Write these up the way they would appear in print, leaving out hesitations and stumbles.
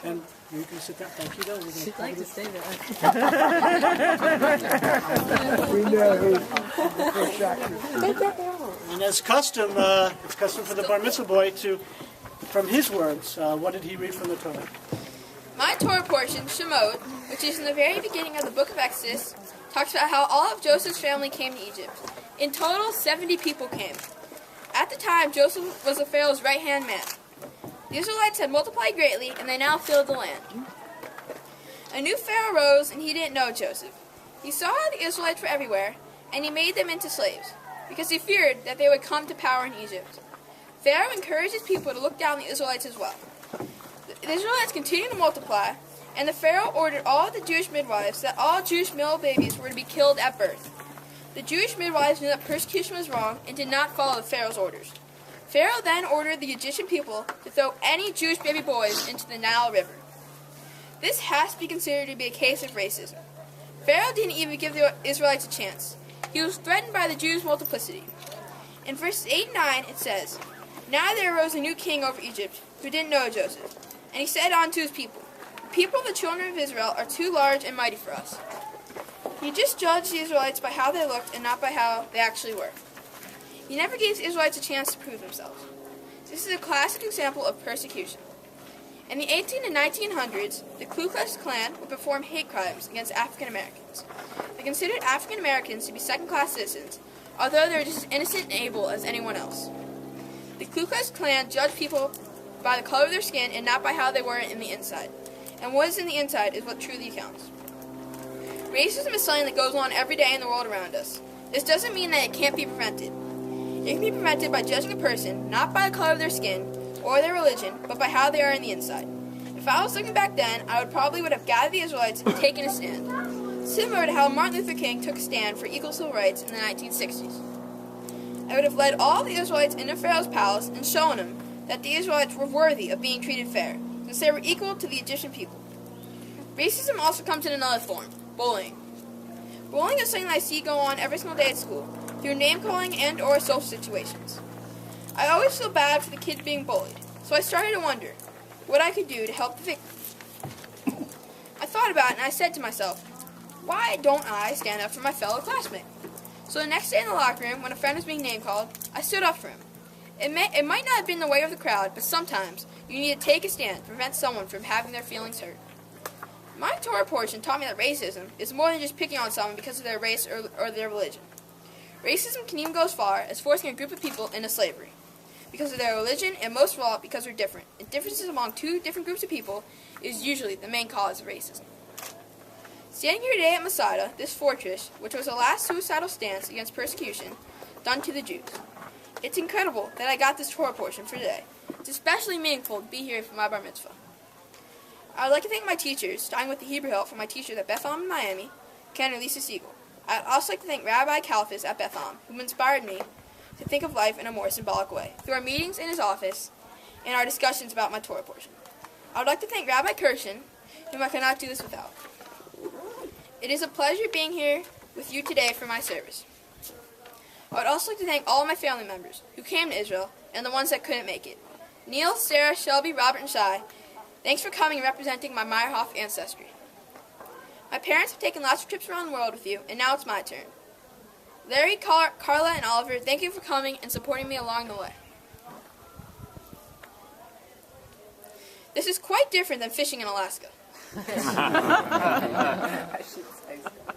And you can sit down. Thank you, though. She'd like to stay there. We know. And as custom, it's custom for the bar mitzvah boy to, from his words, what did he read from the Torah? My Torah portion, Shemot, which is in the very beginning of the book of Exodus, talks about how all of Joseph's family came to Egypt. In total, 70 people came. At the time, Joseph was the Pharaoh's right-hand man. The Israelites had multiplied greatly, and they now filled the land. A new Pharaoh rose, and he didn't know Joseph. He saw the Israelites were everywhere, and he made them into slaves, because he feared that they would come to power in Egypt. Pharaoh encouraged his people to look down the Israelites as well. The Israelites continued to multiply, and the Pharaoh ordered all the Jewish midwives that all Jewish male babies were to be killed at birth. The Jewish midwives knew that persecution was wrong and did not follow the Pharaoh's orders. Pharaoh then ordered the Egyptian people to throw any Jewish baby boys into the Nile River. This has to be considered to be a case of racism. Pharaoh didn't even give the Israelites a chance. He was threatened by the Jews' multiplicity. In verses 8 and 9 it says, "Now there arose a new king over Egypt, who didn't know Joseph. And he said unto his people, The people of the children of Israel are too large and mighty for us." He just judged the Israelites by how they looked and not by how they actually were. He never gave the Israelites a chance to prove themselves. This is a classic example of persecution. In the 18 and 1900s, the Ku Klux Klan would perform hate crimes against African Americans. They considered African Americans to be second-class citizens, although they were just as innocent and able as anyone else. The Ku Klux Klan judged people by the color of their skin and not by how they were in the inside. And what is in the inside is what truly counts. Racism is something that goes on every day in the world around us. This doesn't mean that it can't be prevented. It can be prevented by judging a person not by the color of their skin or their religion, but by how they are in the inside. If I was looking back then, I would have gathered the Israelites and taken a stand, similar to how Martin Luther King took a stand for equal civil rights in the 1960s. I would have led all the Israelites into Pharaoh's palace and shown them that the Israelites were worthy of being treated fair, since they were equal to the Egyptian people. Racism also comes in another form, bullying. Bullying is something that I see go on every single day at school, through name-calling and or social situations. I always feel bad for the kids being bullied, so I started to wonder what I could do to help the victim. I thought about it and I said to myself, why don't I stand up for my fellow classmate? So the next day in the locker room, when a friend was being name-called, I stood up for him. It might not have been the way of the crowd, but sometimes you need to take a stand to prevent someone from having their feelings hurt. My Torah portion taught me that racism is more than just picking on someone because of their race or their religion. Racism can even go as far as forcing a group of people into slavery because of their religion, and most of all because they're different. And differences among two different groups of people is usually the main cause of racism. Standing here today at Masada, this fortress, which was the last suicidal stance against persecution done to the Jews, it's incredible that I got this Torah portion for today. It's especially meaningful to be here for my bar mitzvah. I would like to thank my teachers, starting with the Hebrew help from my teachers at Beth Am in Miami, Ken and Lisa Siegel. I would also like to thank Rabbi Kalfas at Beth Am, who inspired me to think of life in a more symbolic way, through our meetings in his office and our discussions about my Torah portion. I would like to thank Rabbi Kirshen, whom I cannot do this without. It is a pleasure being here with you today for my service. I would also like to thank all of my family members who came to Israel and the ones that couldn't make it. Neil, Sarah, Shelby, Robert, and Shai, thanks for coming and representing my Meyerhoff ancestry. My parents have taken lots of trips around the world with you, and now it's my turn. Larry, Carla, and Oliver, thank you for coming and supporting me along the way. This is quite different than fishing in Alaska.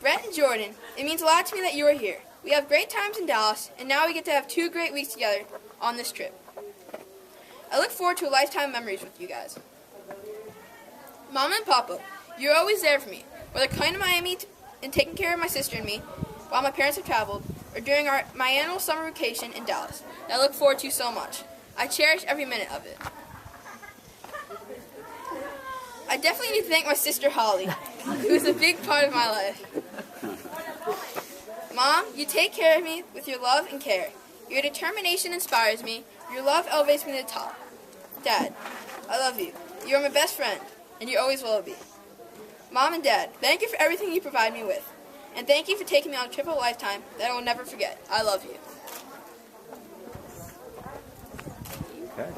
Brett and Jordan, it means a lot to me that you are here. We have great times in Dallas, and now we get to have 2 great weeks together on this trip. I look forward to a lifetime of memories with you guys. Mama and Papa, you're always there for me, whether coming to Miami and taking care of my sister and me while my parents have traveled, or during my annual summer vacation in Dallas. I look forward to so much. I cherish every minute of it. I definitely need to thank my sister Holly, who is a big part of my life. Mom, you take care of me with your love and care. Your determination inspires me. Your love elevates me to the top. Dad, I love you. You are my best friend, and you always will be. Mom and Dad, thank you for everything you provide me with. And thank you for taking me on a trip of a lifetime that I will never forget. I love you. Okay.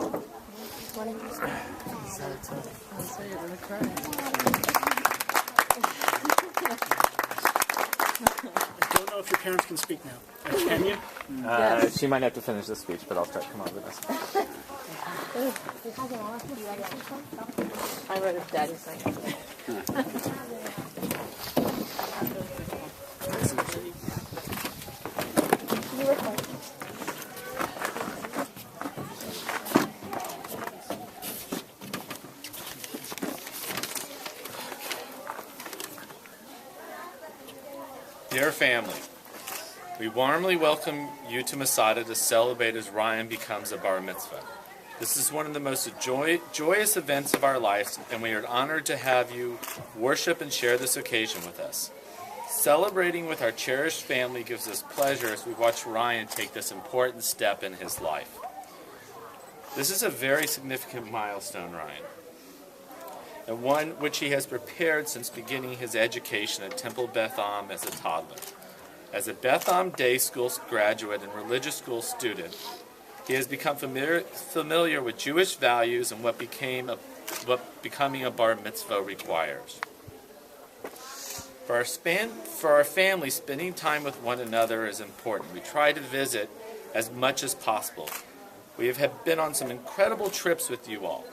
So you're going to cry. I don't know if your parents can speak now. Can you? Yes. She might have to finish the speech, but I'll try to come up with this. I wrote a daddy's thing. Dear family, we warmly welcome you to Masada to celebrate as Ryan becomes a bar mitzvah. This is one of the most joyous events of our lives, and we are honored to have you worship and share this occasion with us. Celebrating with our cherished family gives us pleasure as we watch Ryan take this important step in his life. This is a very significant milestone, Ryan, and one which he has prepared since beginning his education at Temple Beth Am as a toddler. As a Beth Am Day School graduate and religious school student, he has become familiar with Jewish values and what becoming a bar mitzvah requires. For our family, spending time with one another is important. We try to visit as much as possible. We have been on some incredible trips with you all.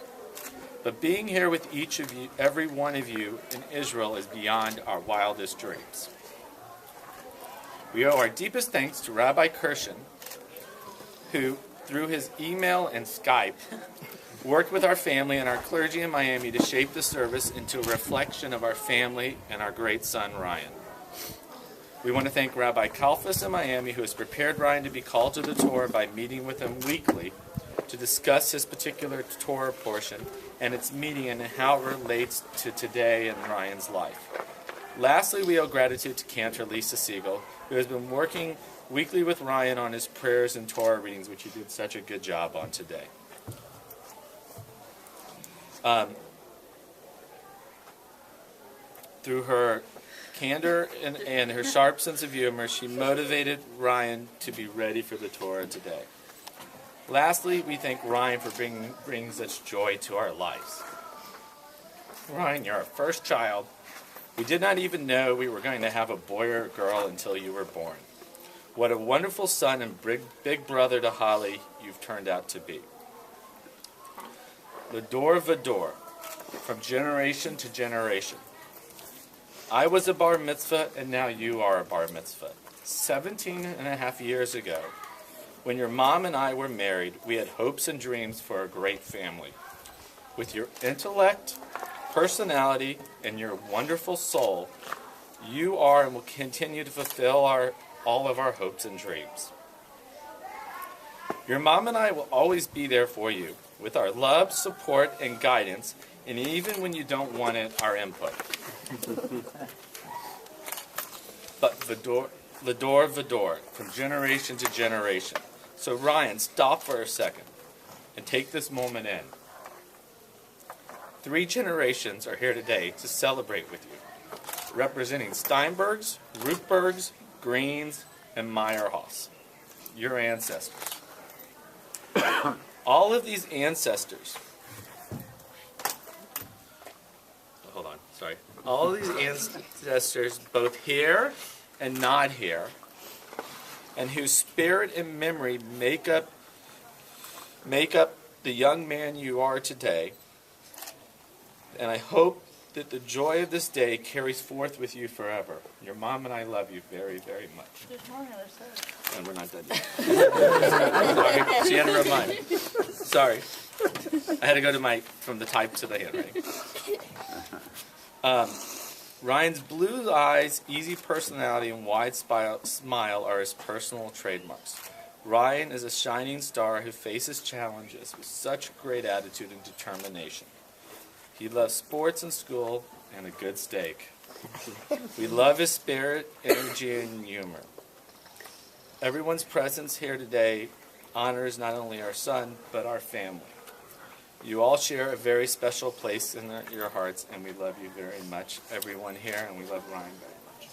But being here with each of you, every one of you in Israel is beyond our wildest dreams. We owe our deepest thanks to Rabbi Kirshen, who, through his email and Skype, worked with our family and our clergy in Miami to shape the service into a reflection of our family and our great son, Ryan. We want to thank Rabbi Kalfas in Miami, who has prepared Ryan to be called to the Torah by meeting with him weekly to discuss his particular Torah portion and its meaning and how it relates to today in Ryan's life. Lastly, we owe gratitude to Cantor Lisa Siegel, who has been working weekly with Ryan on his prayers and Torah readings, which he did such a good job on today. Through her candor and her sharp sense of humor, she motivated Ryan to be ready for the Torah today. Lastly, we thank Ryan for bringing such joy to our lives. Ryan, you're our first child. We did not even know we were going to have a boy or a girl until you were born. What a wonderful son and big brother to Holly you've turned out to be. L'dor v'dor, from generation to generation. I was a bar mitzvah, and now you are a bar mitzvah. 17 and a half years ago, when your mom and I were married, we had hopes and dreams for a great family. With your intellect, personality, and your wonderful soul, you are and will continue to fulfill all of our hopes and dreams. Your mom and I will always be there for you, with our love, support, and guidance, and even when you don't want it, our input. But L'dor v'dor, from generation to generation. So Ryan, stop for a second and take this moment in. 3 generations are here today to celebrate with you, representing Steinbergs, Rootbergs, Greens, and Meyerhaus, your ancestors. All of these ancestors, all of these ancestors, both here and not here, and whose spirit and memory make up the young man you are today. And I hope that the joy of this day carries forth with you forever. Your mom and I love you very, very much. And we're not done yet. Sorry, she had to remind me. Sorry. I had to go to from the type to the handwriting. Ryan's blue eyes, easy personality, and wide smile are his personal trademarks. Ryan is a shining star who faces challenges with such great attitude and determination. He loves sports and school and a good steak. We love his spirit, energy, and humor. Everyone's presence here today honors not only our son, but our family. You all share a very special place in your hearts, and we love you very much, everyone here, and we love Ryan very much.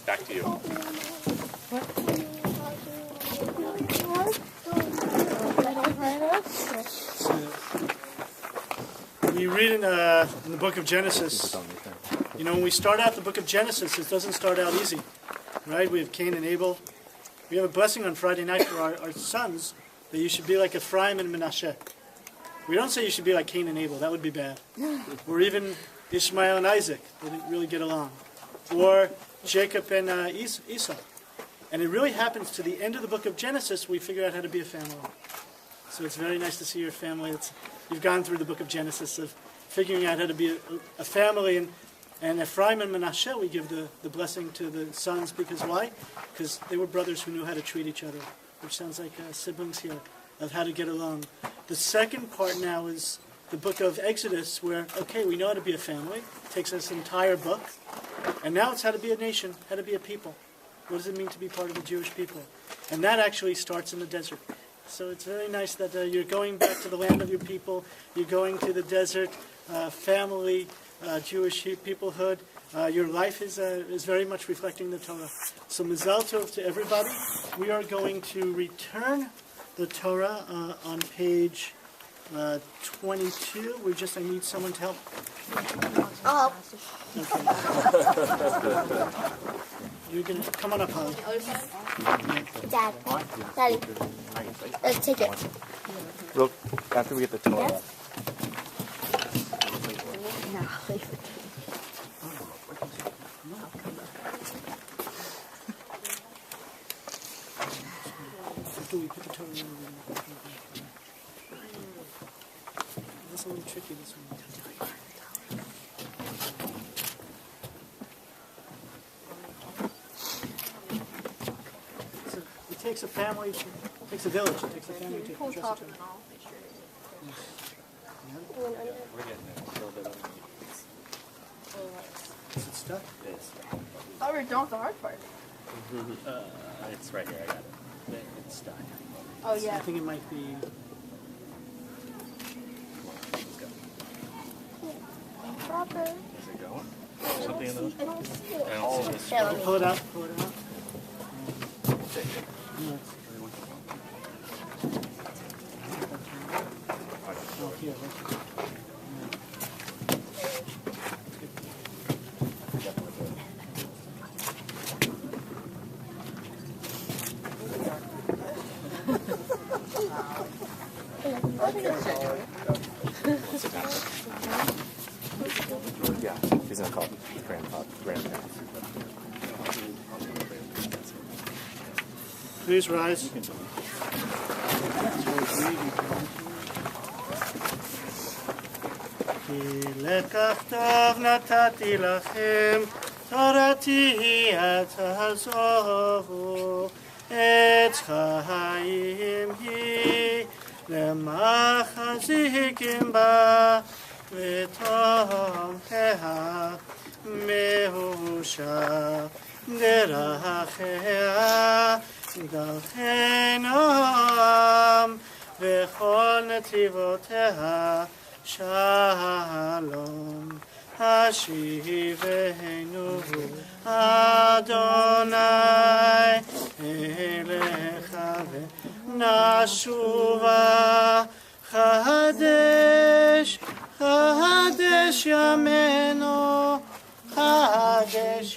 back to you. We read in the book of Genesis, you know, when we start out the book of Genesis, it doesn't start out easy, right? We have Cain and Abel. We have a blessing on Friday night for our sons that you should be like Ephraim and Menashe. We don't say you should be like Cain and Abel. That would be bad. Or even Ishmael and Isaac. They didn't really get along. Or Jacob and Esau. And it really happens to the end of the book of Genesis, we figure out how to be a family. So it's very nice to see your family. You've gone through the book of Genesis of figuring out how to be a family. And Ephraim and Menashe, we give the blessing to the sons. Because why? Because they were brothers who knew how to treat each other. Which sounds like siblings here, of how to get along. The second part now is the book of Exodus, where, okay, we know how to be a family. It takes us an entire book. And now it's how to be a nation, how to be a people. What does it mean to be part of the Jewish people? And that actually starts in the desert. So it's very nice that you're going back to the land of your people. You're going to the desert, family, Jewish peoplehood. Your life is very much reflecting the Torah. So Mizal Tov to everybody. We are going to return the Torah on page 22. I need someone to help. Oh. Okay. You're going to come on up, Holly. Dad. Daddy. Let's take it. Look, after we get the Torah. Yes? No. After we put the Torah in, this is a little tricky, this one. It takes a family, it takes a village, it takes a family to trust each other. Is it stuck? Oh, we're done with the hard part. It's right here. I got it. It's stuck. Oh, I yeah. think it might be. Proper. Is it going? Something in the. I don't see it. I don't see this. Here, let me. Pull it out, pull it out. Take it. No, it's, oh, here, look. Yeah, he's gonna call grandparents. Please rise. כי לקח טוב נתתי לכם, תורתי אל תעזובו, עץ חיים היא, למחזיקים בה, ותומכיה מאושר, דרכיה דרכי נועם, וכל נתיבותיה שלום. השיבנו אדוני אליך ונשובה, חדש חדש ימינו, חדש